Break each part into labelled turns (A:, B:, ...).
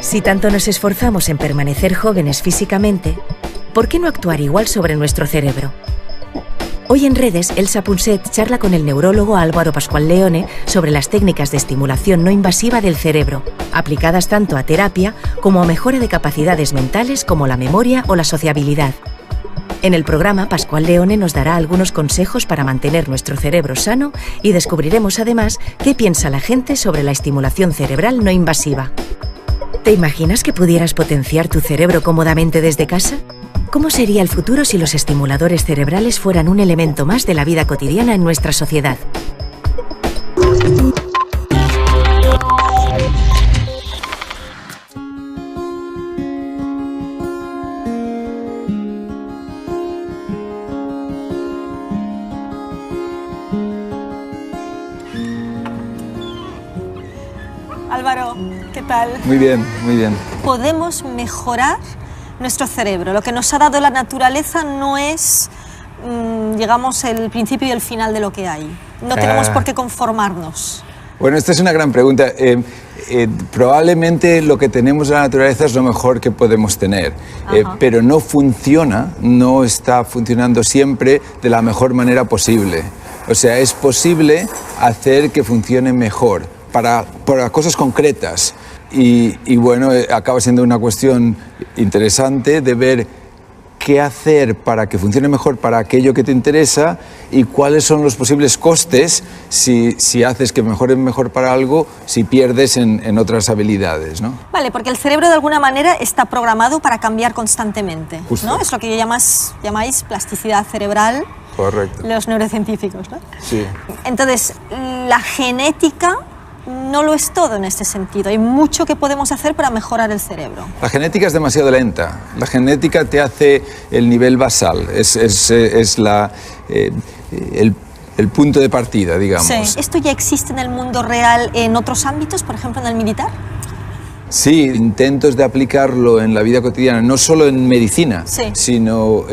A: Si tanto nos esforzamos en permanecer jóvenes físicamente, ¿por qué no actuar igual sobre nuestro cerebro? Hoy en Redes, Elsa Punset charla con el neurólogo Álvaro Pascual-Leone sobre las técnicas de estimulación no invasiva del cerebro, aplicadas tanto a terapia como a mejora de capacidades mentales como la memoria o la sociabilidad. En el programa, Pascual-Leone nos dará algunos consejos para mantener nuestro cerebro sano y descubriremos además qué piensa la gente sobre la estimulación cerebral no invasiva. ¿Te imaginas que pudieras potenciar tu cerebro cómodamente desde casa? ¿Cómo sería el futuro si los estimuladores cerebrales fueran un elemento más de la vida cotidiana en nuestra sociedad?
B: Álvaro, ¿qué tal?
C: Muy bien, muy bien.
B: Podemos mejorar nuestro cerebro. Lo que nos ha dado la naturaleza no es, digamos, el principio y el final de lo que hay. No tenemos por qué conformarnos.
C: Bueno, esta es una gran pregunta. Probablemente lo que tenemos en la naturaleza es lo mejor que podemos tener, pero no funciona, no está funcionando siempre de la mejor manera posible. O sea, es posible hacer que funcione mejor para cosas concretas. Y bueno, acaba siendo una cuestión interesante de ver qué hacer para que funcione mejor para aquello que te interesa y cuáles son los posibles costes si haces que mejore mejor para algo, si pierdes en otras habilidades, ¿no?
B: Vale, porque el cerebro de alguna manera está programado para cambiar constantemente, ¿no? Es lo que llamáis plasticidad cerebral.
C: Correcto.
B: Los neurocientíficos, ¿no?
C: Sí.
B: Entonces, la genética no lo es todo en este sentido. Hay mucho que podemos hacer para mejorar el cerebro.
C: La genética es demasiado lenta. La genética te hace el nivel basal. Es el punto de partida, digamos.
B: Sí. ¿Esto ya existe en el mundo real en otros ámbitos, por ejemplo en el militar?
C: Sí, intentos de aplicarlo en la vida cotidiana, no solo en medicina, sino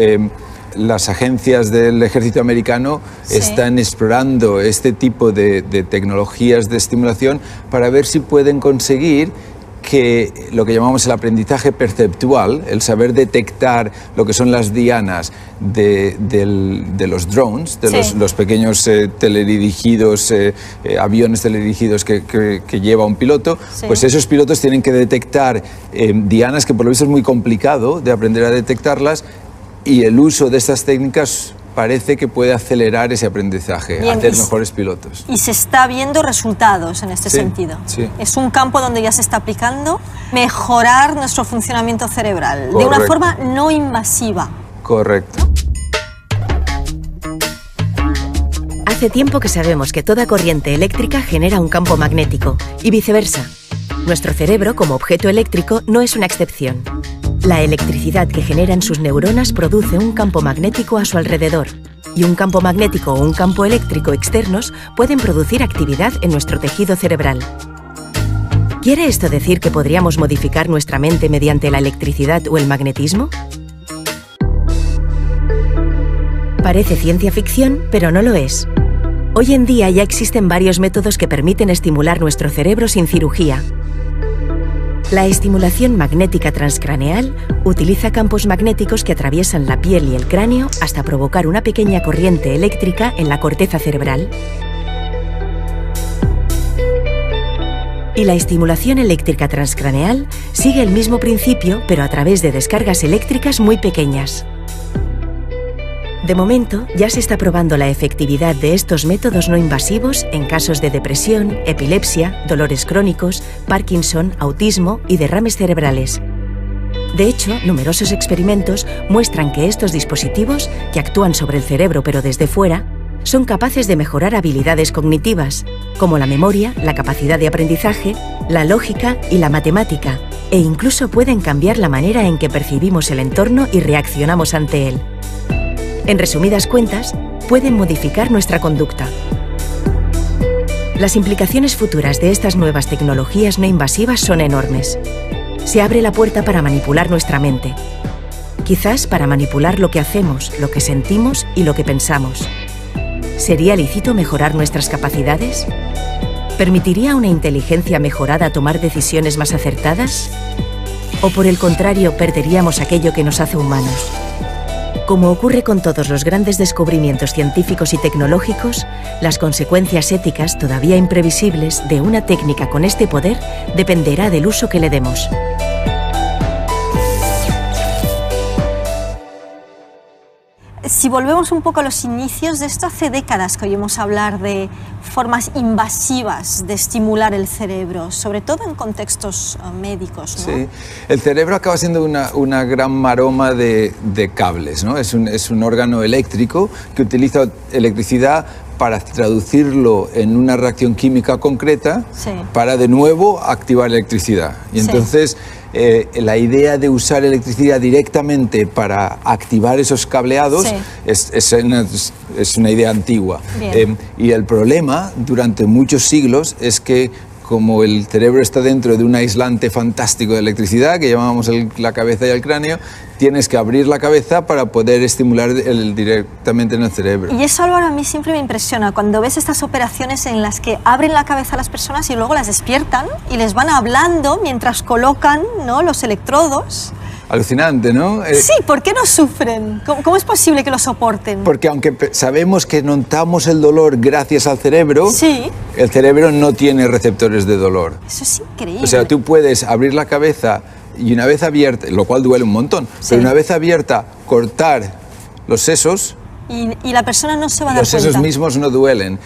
C: las agencias del ejército americano están explorando este tipo de tecnologías de estimulación para ver si pueden conseguir que lo que llamamos el aprendizaje perceptual, el saber detectar lo que son las dianas de los drones, de los pequeños teledirigidos, aviones teledirigidos que lleva un piloto, pues esos pilotos tienen que detectar dianas que por lo visto es muy complicado de aprender a detectarlas. Y el uso de estas técnicas parece que puede acelerar ese aprendizaje, hacer mejores pilotos.
B: Y se está viendo resultados en este sentido.
C: Sí.
B: Es un campo donde ya se está aplicando mejorar nuestro funcionamiento cerebral.
C: Correcto.
B: De una forma no invasiva.
C: Correcto.
A: Hace tiempo que sabemos que toda corriente eléctrica genera un campo magnético y viceversa. Nuestro cerebro, como objeto eléctrico, no es una excepción. La electricidad que generan sus neuronas produce un campo magnético a su alrededor, y un campo magnético o un campo eléctrico externos pueden producir actividad en nuestro tejido cerebral. ¿Quiere esto decir que podríamos modificar nuestra mente mediante la electricidad o el magnetismo? Parece ciencia ficción, pero no lo es. Hoy en día ya existen varios métodos que permiten estimular nuestro cerebro sin cirugía. La estimulación magnética transcraneal utiliza campos magnéticos que atraviesan la piel y el cráneo hasta provocar una pequeña corriente eléctrica en la corteza cerebral. Y la estimulación eléctrica transcraneal sigue el mismo principio, pero a través de descargas eléctricas muy pequeñas. De momento, ya se está probando la efectividad de estos métodos no invasivos en casos de depresión, epilepsia, dolores crónicos, Parkinson, autismo y derrames cerebrales. De hecho, numerosos experimentos muestran que estos dispositivos, que actúan sobre el cerebro pero desde fuera, son capaces de mejorar habilidades cognitivas, como la memoria, la capacidad de aprendizaje, la lógica y la matemática, e incluso pueden cambiar la manera en que percibimos el entorno y reaccionamos ante él. En resumidas cuentas, pueden modificar nuestra conducta. Las implicaciones futuras de estas nuevas tecnologías no invasivas son enormes. Se abre la puerta para manipular nuestra mente. Quizás para manipular lo que hacemos, lo que sentimos y lo que pensamos. ¿Sería lícito mejorar nuestras capacidades? ¿Permitiría a una inteligencia mejorada tomar decisiones más acertadas? ¿O por el contrario, perderíamos aquello que nos hace humanos? Como ocurre con todos los grandes descubrimientos científicos y tecnológicos, las consecuencias éticas todavía imprevisibles de una técnica con este poder dependerá del uso que le demos.
B: Si volvemos un poco a los inicios de esto, hace décadas que oímos hablar de formas invasivas de estimular el cerebro, sobre todo en contextos médicos, ¿no?
C: Sí, el cerebro acaba siendo una gran maroma de cables, ¿no? Es un órgano eléctrico que utiliza electricidad para traducirlo en una reacción química concreta, sí, para de nuevo activar electricidad. Y entonces la idea de usar electricidad directamente para activar esos cableados, sí, es una idea antigua. Y el problema durante muchos siglos es que, como el cerebro está dentro de un aislante fantástico de electricidad, que llamamos la cabeza y el cráneo, tienes que abrir la cabeza para poder estimular directamente en el cerebro.
B: Y eso, Álvaro, a mí siempre me impresiona, cuando ves estas operaciones en las que abren la cabeza a las personas y luego las despiertan y les van hablando mientras colocan, ¿no?, los electrodos.
C: Alucinante, ¿no?
B: Sí, ¿por qué no sufren? ¿Cómo es posible que lo soporten?
C: Porque aunque sabemos que notamos el dolor gracias al cerebro,
B: sí,
C: el cerebro no tiene receptores de dolor.
B: Eso es increíble.
C: O sea, tú puedes abrir la cabeza y una vez abierta, lo cual duele un montón, sí, pero una vez abierta, cortar los sesos.
B: Y la persona no se va a dar cuenta.
C: Los sesos mismos no duelen,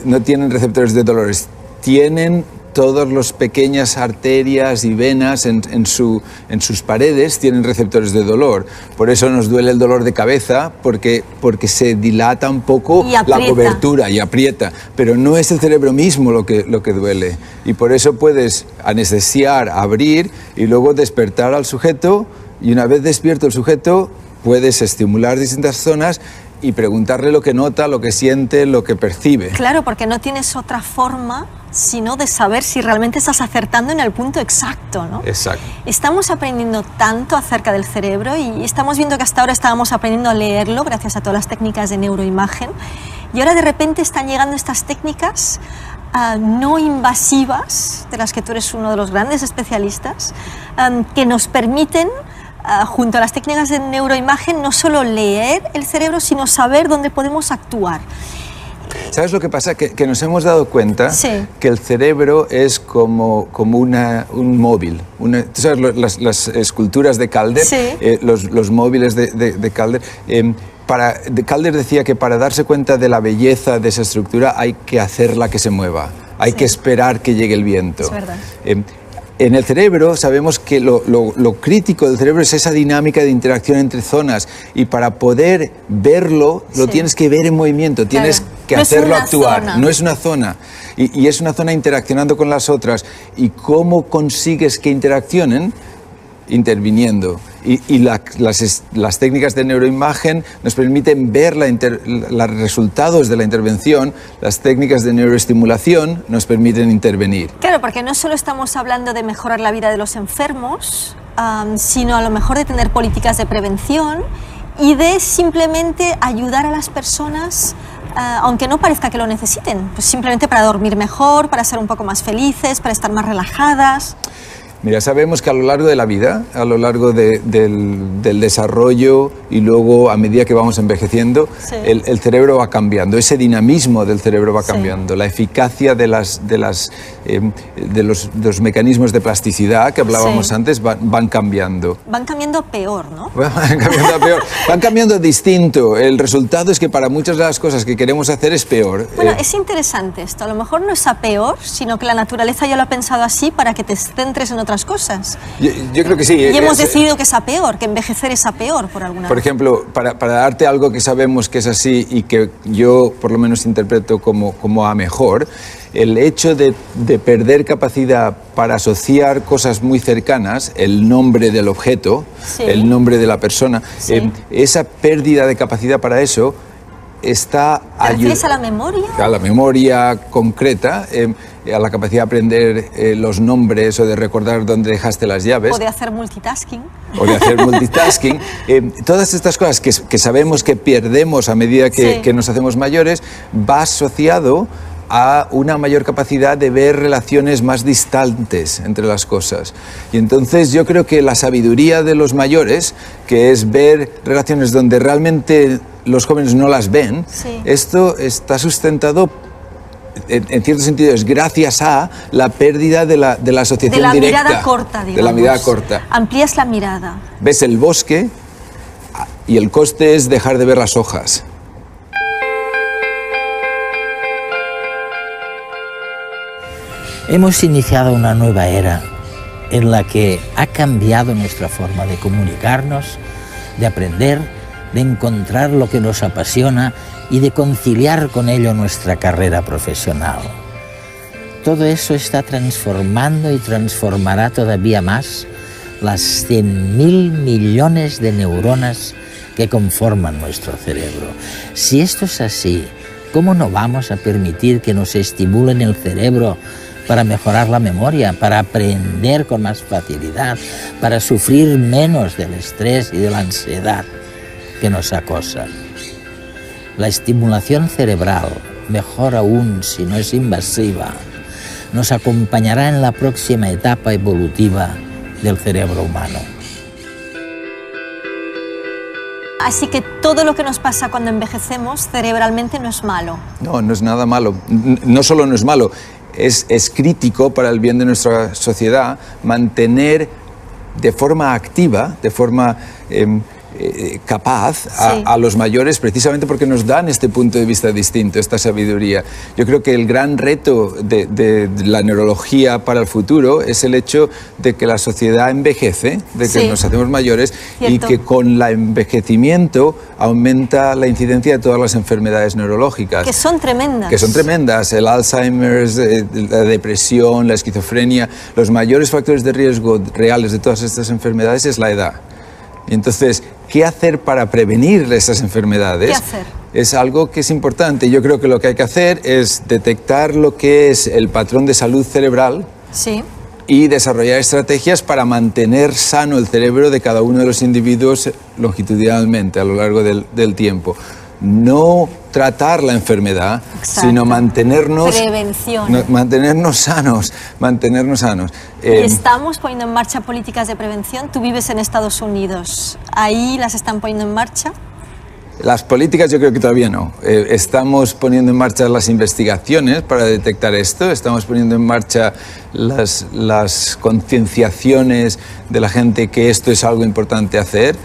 C: no tienen receptores de dolores, tienen todas las pequeñas arterias y venas en sus paredes tienen receptores de dolor. Por eso nos duele el dolor de cabeza, porque se dilata un poco la cobertura y aprieta. Pero no es el cerebro mismo lo que duele. Y por eso puedes anestesiar, abrir y luego despertar al sujeto. Y una vez despierto el sujeto, puedes estimular distintas zonas y preguntarle lo que nota, lo que siente, lo que percibe.
B: Claro, porque no tienes otra forma sino de saber si realmente estás acertando en el punto exacto, ¿no?
C: Exacto.
B: Estamos aprendiendo tanto acerca del cerebro y estamos viendo que hasta ahora estábamos aprendiendo a leerlo gracias a todas las técnicas de neuroimagen, y ahora de repente están llegando estas técnicas no invasivas, de las que tú eres uno de los grandes especialistas, que nos permiten, junto a las técnicas de neuroimagen, no solo leer el cerebro, sino saber dónde podemos actuar.
C: ¿Sabes lo que pasa? Que nos hemos dado cuenta, sí, que el cerebro es como un móvil. ¿Tú sabes las esculturas de Calder? Sí. Los móviles de Calder. Calder decía que para darse cuenta de la belleza de esa estructura hay que hacerla que se mueva, hay que esperar que llegue el viento.
B: Es verdad.
C: En el cerebro sabemos que lo crítico del cerebro es esa dinámica de interacción entre zonas, y para poder verlo lo tienes que ver en movimiento, tienes que hacerlo actuar. No es una zona, y es una zona interaccionando con las otras. ¿Y cómo consigues que interaccionen? Interviniendo. Y las técnicas de neuroimagen nos permiten ver los resultados de la intervención. Las técnicas de neuroestimulación nos permiten intervenir.
B: Claro, porque no solo estamos hablando de mejorar la vida de los enfermos, sino a lo mejor de tener políticas de prevención y de simplemente ayudar a las personas, aunque no parezca que lo necesiten, pues simplemente para dormir mejor, para ser un poco más felices, para estar más relajadas.
C: Mira, sabemos que a lo largo de la vida, a lo largo del desarrollo y luego a medida que vamos envejeciendo, sí, el cerebro va cambiando, ese dinamismo del cerebro va cambiando, sí, la eficacia de los mecanismos de plasticidad que hablábamos, sí, antes van cambiando.
B: Van cambiando peor, ¿no?
C: Van cambiando peor, van cambiando distinto. El resultado es que para muchas de las cosas que queremos hacer es peor.
B: Bueno, es interesante esto, a lo mejor no es a peor, sino que la naturaleza ya lo ha pensado así para que te centres en otras cosas.
C: Yo creo que sí.
B: Y hemos decidido que es a peor, que envejecer es a peor por alguna razón.
C: Por ejemplo, para darte algo que sabemos que es así y que yo por lo menos interpreto como a mejor, el hecho de perder capacidad para asociar cosas muy cercanas, el nombre del objeto, sí, el nombre de la persona, sí, esa pérdida de capacidad para eso está
B: ¿Te refieres a la memoria?
C: A la memoria concreta, a la capacidad de aprender los nombres o de recordar dónde dejaste las llaves.
B: O de hacer multitasking.
C: O de hacer multitasking. Todas estas cosas que sabemos que perdemos a medida que nos hacemos mayores, va asociado a una mayor capacidad de ver relaciones más distantes entre las cosas. Y entonces yo creo que la sabiduría de los mayores, que es ver relaciones donde realmente los jóvenes no las ven, sí. Esto está sustentado, en cierto sentido, es gracias a la pérdida de la asociación directa.
B: De la mirada corta, digamos.
C: De la mirada corta.
B: Amplías la mirada.
C: Ves el bosque y el coste es dejar de ver las hojas.
D: Hemos iniciado una nueva era en la que ha cambiado nuestra forma de comunicarnos, de aprender, de encontrar lo que nos apasiona y de conciliar con ello nuestra carrera profesional. Todo eso está transformando y transformará todavía más las 100.000 millones de neuronas que conforman nuestro cerebro. Si esto es así, ¿cómo no vamos a permitir que nos estimulen el cerebro para mejorar la memoria, para aprender con más facilidad, para sufrir menos del estrés y de la ansiedad que nos acosan? La estimulación cerebral, mejor aún si no es invasiva, nos acompañará en la próxima etapa evolutiva del cerebro humano.
B: Así que todo lo que nos pasa cuando envejecemos cerebralmente no es malo.
C: No, no es nada malo. No solo no es malo, es crítico para el bien de nuestra sociedad mantener de forma activa, de forma capaz a los mayores, precisamente porque nos dan este punto de vista distinto, esta sabiduría. Yo creo que el gran reto de la neurología para el futuro es el hecho de que la sociedad envejece, de que nos hacemos mayores. Cierto. Y que con el envejecimiento aumenta la incidencia de todas las enfermedades neurológicas.
B: Que son tremendas.
C: Que son tremendas. El Alzheimer, la depresión, la esquizofrenia. Los mayores factores de riesgo reales de todas estas enfermedades es la edad. Y entonces, ¿qué hacer para prevenir esas enfermedades?
B: ¿Qué hacer?
C: Es algo que es importante. Yo creo que lo que hay que hacer es detectar lo que es el patrón de salud cerebral y desarrollar estrategias para mantener sano el cerebro de cada uno de los individuos longitudinalmente a lo largo del tiempo. No tratar la enfermedad, sino mantenernos...
B: Prevención.
C: Mantenernos sanos.
B: ¿Y estamos poniendo en marcha políticas de prevención? Tú vives en Estados Unidos. ¿Ahí las están poniendo en marcha?
C: Las políticas yo creo que todavía no. Estamos poniendo en marcha las investigaciones para detectar esto, estamos poniendo en marcha las concienciaciones de la gente que esto es algo importante hacer.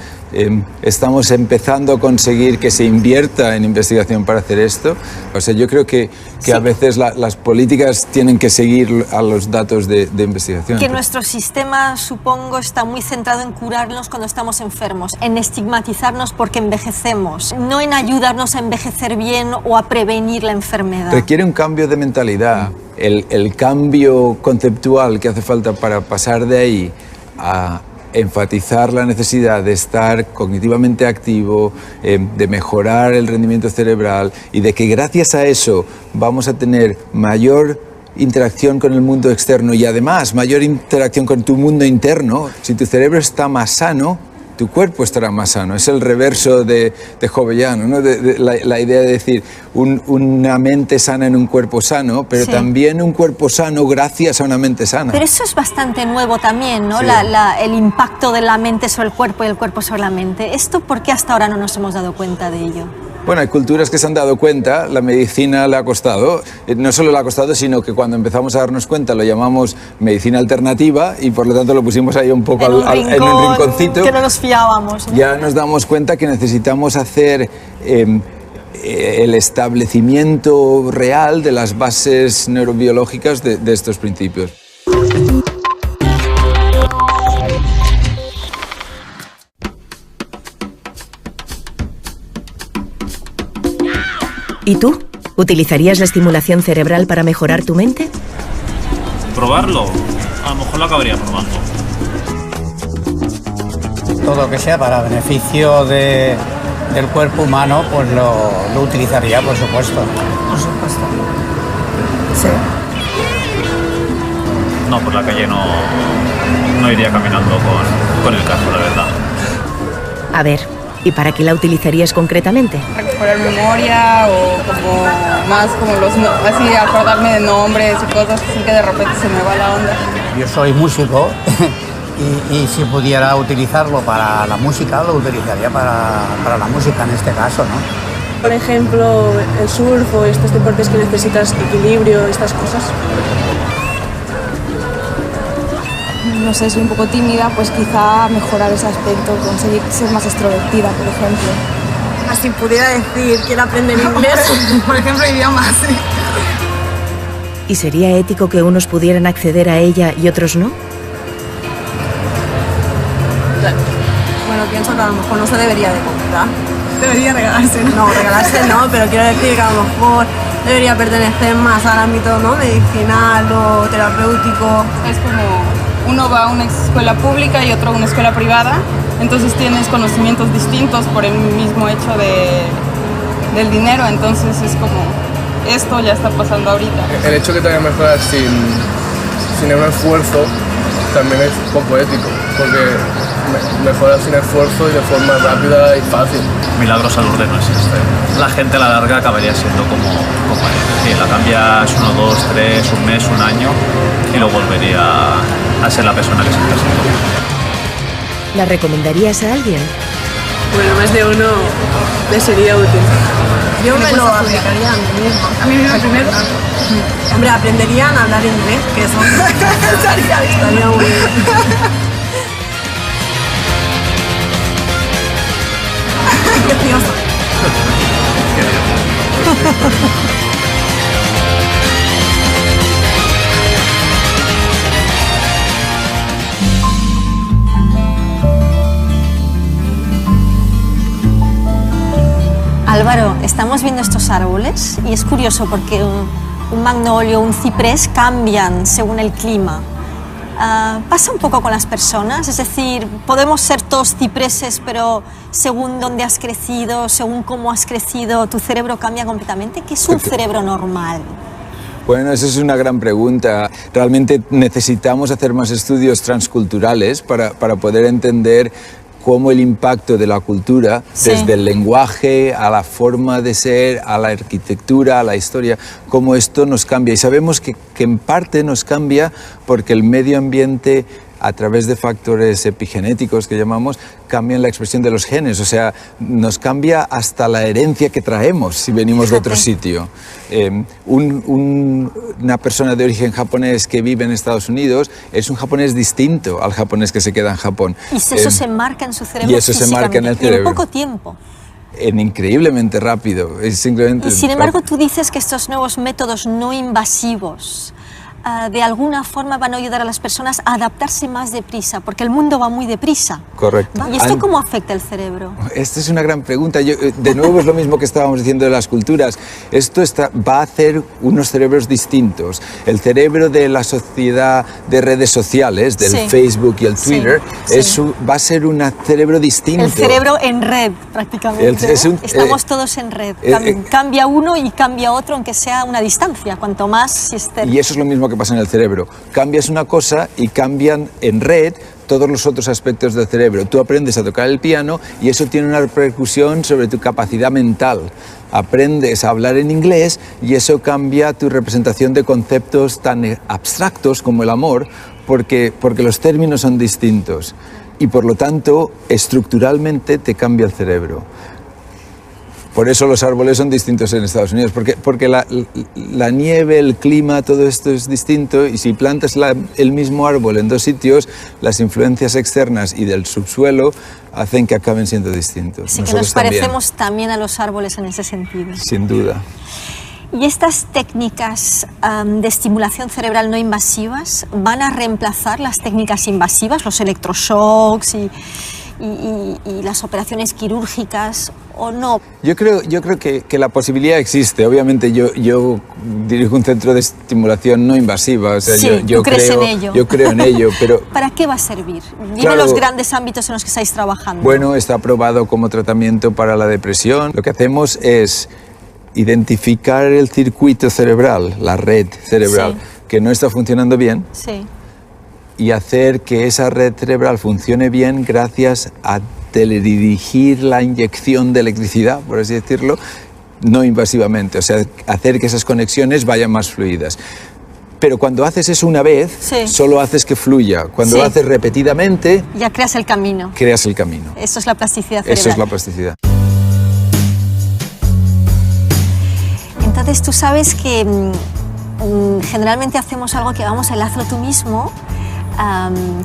C: Estamos empezando a conseguir que se invierta en investigación para hacer esto. O sea, yo creo que a veces las políticas tienen que seguir a los datos de investigación.
B: Que nuestro sistema, supongo, está muy centrado en curarnos cuando estamos enfermos, en estigmatizarnos porque envejecemos, no en ayudarnos a envejecer bien o a prevenir la enfermedad.
C: Requiere un cambio de mentalidad, el cambio conceptual que hace falta para pasar de ahí a enfatizar la necesidad de estar cognitivamente activo, de mejorar el rendimiento cerebral y de que gracias a eso vamos a tener mayor interacción con el mundo externo y además mayor interacción con tu mundo interno. Si tu cerebro está más sano, tu cuerpo estará más sano. Es el reverso de Jovellanos, ¿no? La idea de decir una mente sana en un cuerpo sano, pero también un cuerpo sano gracias a una mente sana.
B: Pero eso es bastante nuevo también, ¿no? El impacto de la mente sobre el cuerpo y el cuerpo sobre la mente. ¿Esto por qué hasta ahora no nos hemos dado cuenta de ello?
C: Bueno, hay culturas que se han dado cuenta, la medicina le ha costado, no solo le ha costado, sino que cuando empezamos a darnos cuenta lo llamamos medicina alternativa y por lo tanto lo pusimos ahí un poco en un rinconcito.
B: Que no nos fiábamos, ¿no?
C: Ya nos damos cuenta que necesitamos hacer el establecimiento real de las bases neurobiológicas de estos principios.
A: ¿Y tú? ¿Utilizarías la estimulación cerebral para mejorar tu mente?
E: ¿Probarlo? A lo mejor lo acabaría probando.
F: Todo lo que sea para beneficio del cuerpo humano, pues lo utilizaría, por supuesto.
B: Por supuesto.
F: Sí.
E: No, por la calle no iría caminando con el casco, la verdad.
A: A ver, ¿y para qué la utilizarías concretamente?
G: recuperar memoria o como más como así acordarme de nombres y cosas así que de repente se me va la onda.
F: Yo soy músico y si pudiera utilizarlo para la música, lo utilizaría para la música en este caso, ¿no?
H: Por ejemplo, el surf o estos deportes que necesitas equilibrio, estas cosas.
I: No sé, soy un poco tímida, pues quizá mejorar ese aspecto, conseguir ser más extrovertida, por ejemplo.
H: Si pudiera decir, quiero aprender inglés, por ejemplo, idiomas.
A: ¿Y sería ético que unos pudieran acceder a ella y otros no?
H: Bueno, pienso que a lo mejor no se debería de comprar. Debería regalarse. No, regalarse no, pero quiero decir que a lo mejor debería pertenecer más al ámbito, ¿no?, medicinal o terapéutico.
G: Es como uno va a una escuela pública y otro a una escuela privada, entonces tienes conocimientos distintos por el mismo hecho del dinero, entonces es como, esto ya está pasando ahorita.
J: El hecho que te vaya a mejorar sin un esfuerzo también es poco ético, porque mejoras sin esfuerzo y de forma rápida y fácil.
E: Milagros a Lourdes no existe. La gente a la larga acabaría siendo como él. Sí, la cambias 1, 2, 3, un mes, un año y lo volvería a ser la persona que siempre ha sido.
A: ¿La recomendarías a alguien?
H: Bueno, más de uno le sería útil. Yo me lo aplicaría a mí mismo. ¿A mí mismo primero? Hombre, aprenderían a hablar inglés, que eso estaría muy bien. Qué precioso.
B: Álvaro, estamos viendo estos árboles y es curioso porque un magnolio, un ciprés cambian según el clima. ¿Pasa un poco con las personas? Es decir, ¿podemos ser todos cipreses, pero según dónde has crecido, según cómo has crecido, tu cerebro cambia completamente? ¿Qué es un cerebro normal?
C: Bueno, esa es una gran pregunta. Realmente necesitamos hacer más estudios transculturales para poder entender cómo el impacto de la cultura, desde el lenguaje a la forma de ser, a la arquitectura, a la historia, cómo esto nos cambia. Y sabemos que en parte nos cambia porque el medio ambiente, a través de factores epigenéticos que llamamos, cambian la expresión de los genes. O sea, nos cambia hasta la herencia que traemos si venimos de otro sitio. Una persona de origen japonés que vive en Estados Unidos es un japonés distinto al japonés que se queda en Japón.
B: Y eso se marca en su cerebro.
C: Y eso se marca en el cerebro.
B: En poco tiempo.
C: Increíblemente rápido. Es simplemente
B: y sin embargo, tú dices que estos nuevos métodos no invasivos de alguna forma van a ayudar a las personas a adaptarse más deprisa, porque el mundo va muy deprisa.
C: Correcto.
B: ¿Y esto cómo afecta el cerebro?
C: Esta es una gran pregunta. De nuevo es lo mismo que estábamos diciendo de las culturas. Esto va a hacer unos cerebros distintos. El cerebro de la sociedad de redes sociales, del Facebook y el Twitter, va a ser un cerebro distinto.
B: El cerebro en red, prácticamente. Estamos todos en red. Cambia uno y cambia otro, aunque sea una distancia, cuanto más si esté.
C: Y eso es lo mismo que pasa en el cerebro. Cambias una cosa y cambian en red todos los otros aspectos del cerebro. Tú aprendes a tocar el piano y eso tiene una repercusión sobre tu capacidad mental. Aprendes a hablar en inglés y eso cambia tu representación de conceptos tan abstractos como el amor, porque los términos son distintos y por lo tanto estructuralmente te cambia el cerebro. Por eso los árboles son distintos en Estados Unidos, porque la nieve, el clima, todo esto es distinto y si plantas el mismo árbol en dos sitios, las influencias externas y del subsuelo hacen que acaben siendo distintos.
B: Así que nos parecemos también a los árboles en ese sentido.
C: Sin duda.
B: ¿Y estas técnicas de estimulación cerebral no invasivas van a reemplazar las técnicas invasivas, los electroshocks y las operaciones quirúrgicas o no?
C: Yo creo que la posibilidad existe. Obviamente yo dirijo un centro de estimulación no invasiva. O sea,
B: ¿tú crees en ello?
C: Yo creo en ello, pero...
B: ¿Para qué va a servir? Dime los grandes ámbitos en los que estáis trabajando.
C: Bueno, está aprobado como tratamiento para la depresión. Lo que hacemos es identificar el circuito cerebral, la red cerebral, que no está funcionando bien.
B: Sí.
C: Y hacer que esa red cerebral funcione bien gracias a teledirigir la inyección de electricidad, por así decirlo, no invasivamente, o sea, hacer que esas conexiones vayan más fluidas. Pero cuando haces eso una vez, solo haces que fluya. Cuando lo haces repetidamente,
B: ya creas el camino.
C: Creas el camino.
B: Eso es la plasticidad cerebral.
C: Eso es la plasticidad.
B: Entonces tú sabes que generalmente hacemos algo que llamamos el hazlo tú mismo.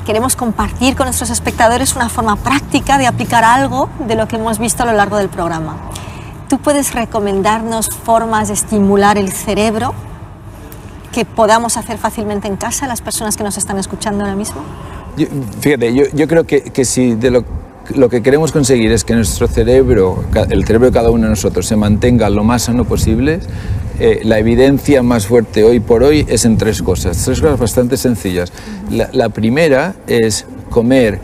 B: Queremos compartir con nuestros espectadores una forma práctica de aplicar algo de lo que hemos visto a lo largo del programa. ¿Tú puedes recomendarnos formas de estimular el cerebro que podamos hacer fácilmente en casa las personas que nos están escuchando ahora mismo?
C: Fíjate, yo creo que si de lo que queremos conseguir es que nuestro cerebro, el cerebro de cada uno de nosotros, se mantenga lo más sano posible, la evidencia más fuerte hoy por hoy es en tres cosas bastante sencillas. La primera es comer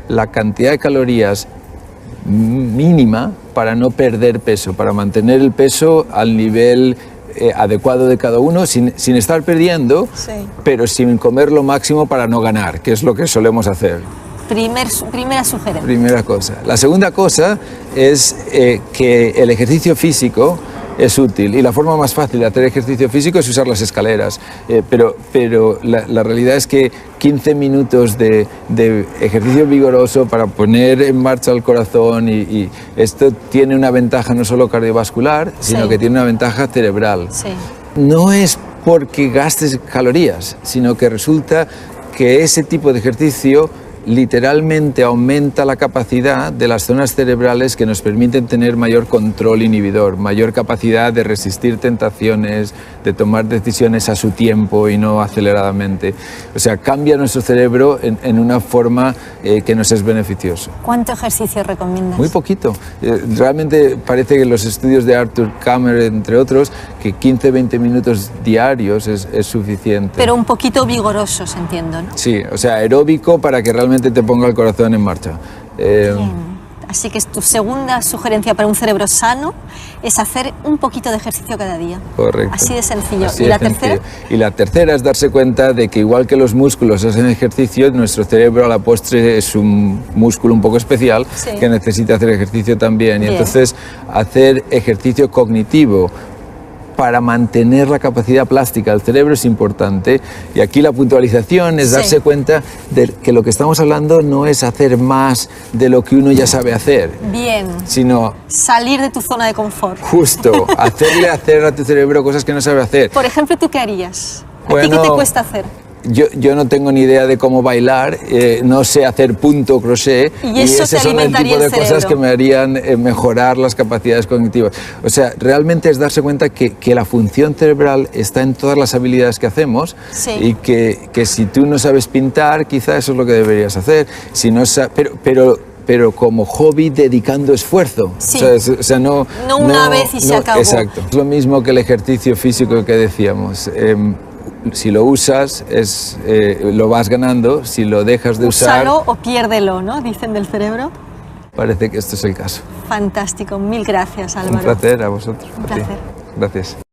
C: la cantidad de calorías mínima para no perder peso, para mantener el peso al nivel adecuado de cada uno, sin estar perdiendo, pero sin comer lo máximo para no ganar, que es lo que solemos hacer.
B: Primera sugerencia.
C: Primera cosa. La segunda cosa es que el ejercicio físico es útil, y la forma más fácil de hacer ejercicio físico es usar las escaleras, pero la realidad es que 15 minutos de ejercicio vigoroso para poner en marcha el corazón, y esto tiene una ventaja no solo cardiovascular, sino que tiene una ventaja cerebral. No es porque gastes calorías, sino que resulta que ese tipo de ejercicio literalmente aumenta la capacidad de las zonas cerebrales que nos permiten tener mayor control inhibidor, mayor capacidad de resistir tentaciones, de tomar decisiones a su tiempo y no aceleradamente. O sea, cambia nuestro cerebro en una forma que nos es beneficioso.
B: ¿Cuánto ejercicio recomiendas?
C: Muy poquito. Realmente parece que los estudios de Arthur Kammer, entre otros, que 15-20 minutos diarios es suficiente.
B: Pero un poquito vigorosos, entiendo, ¿no?
C: Sí, o sea, aeróbico para que realmente te ponga el corazón en marcha.
B: Así que tu segunda sugerencia para un cerebro sano es hacer un poquito de ejercicio cada día.
C: Correcto.
B: Así de sencillo.
C: Así
B: ¿Y la tercera?
C: Y la tercera es darse cuenta de que igual que los músculos hacen ejercicio, nuestro cerebro a la postre es un músculo un poco especial que necesita hacer ejercicio también. Y entonces hacer ejercicio cognitivo para mantener la capacidad plástica del cerebro es importante, y aquí la puntualización es darse cuenta de que lo que estamos hablando no es hacer más de lo que uno ya sabe hacer, sino
B: salir de tu zona de confort.
C: Justo, hacerle hacer a tu cerebro cosas que no sabe hacer.
B: Por ejemplo, ¿tú qué harías? ¿A ti qué te cuesta hacer?
C: Yo no tengo ni idea de cómo bailar, no sé hacer punto crochet, y ese son el tipo de cosas que me harían mejorar las capacidades cognitivas. O sea, realmente es darse cuenta que la función cerebral está en todas las habilidades que hacemos, y que si tú no sabes pintar, quizá eso es lo que deberías hacer. Si no pero como hobby dedicando esfuerzo. O sea, no
B: una vez y se acabó.
C: Exacto. Es lo mismo que el ejercicio físico que decíamos. Si lo usas, lo vas ganando. Si lo dejas de usar...
B: Úsalo o piérdelo, ¿no? Dicen del cerebro.
C: Parece que esto es el caso.
B: Fantástico. Mil gracias, Álvaro.
C: Un placer a vosotros.
B: Un placer.
C: Gracias.